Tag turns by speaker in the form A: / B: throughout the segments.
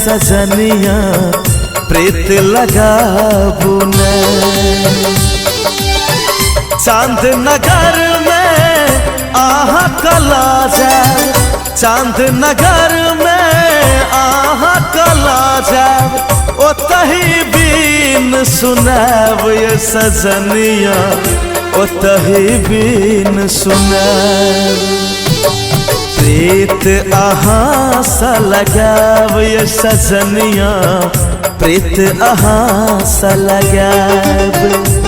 A: सजनिया प्रीत लगाबू ने। चांद नगर में आहा कला जाए, चांद नगर में आहा कला जाए, ओ तही बीन सुनाब ये सजनिया, ओ तही बीन सुनाब। प्रीत अहाँ सा लगाव ये सजनिया, प्रीत अहाँ सा लगाव।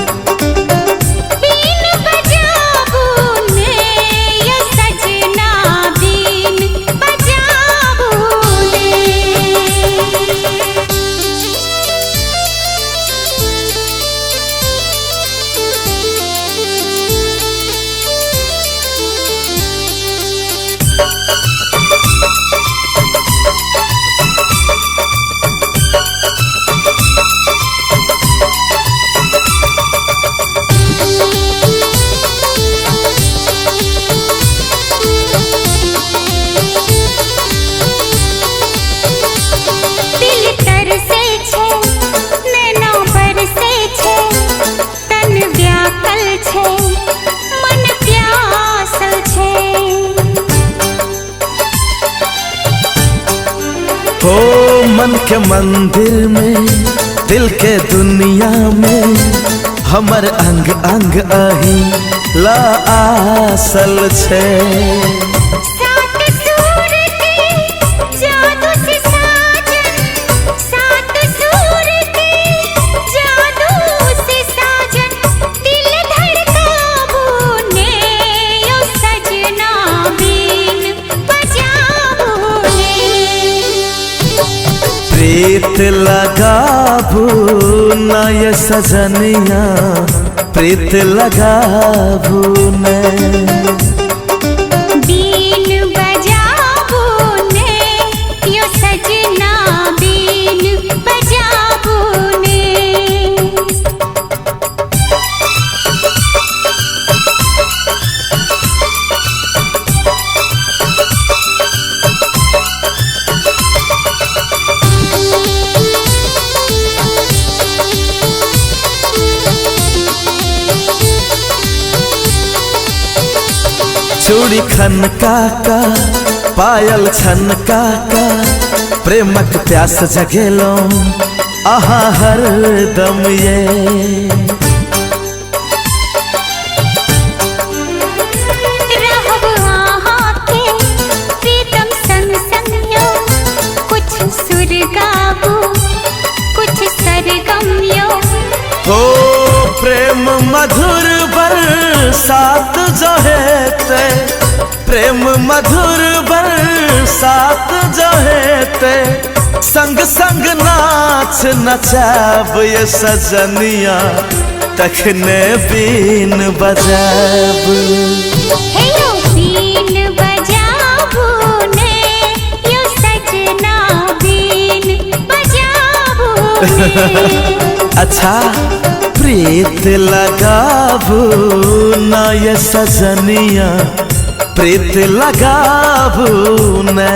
A: हो मन के मंदिर में, दिल के दुनिया में, हमर अंग अंग अही ला आसल छे। प्रीत लगाबू ना ये सजनिया, प्रीत लगाबू ने।
B: बीन बजाबू ने यो सजना, बीन बजाबू ने।
A: चूड़ी खनका का, पायल छनका का, प्रेमक प्यास जगेलो आहा हर दम ये।
B: रहब आहा के प्रीतम संग संग यो, कुछ सुर गाबू कुछ सरगम यो।
A: हो प्रेम मधुर बरसात जो हेते, प्रेम मधुर बरसात जो हेते, संग संग नाच नचाब ये सजनिया, तखने बीन बजाब।
B: हे यो बीन बजाबू ने यो सजना, बीन बजाबू ने।
A: अच्छा प्रीत लगाबू ना ये सजनिया, प्रीत लगाबू ने।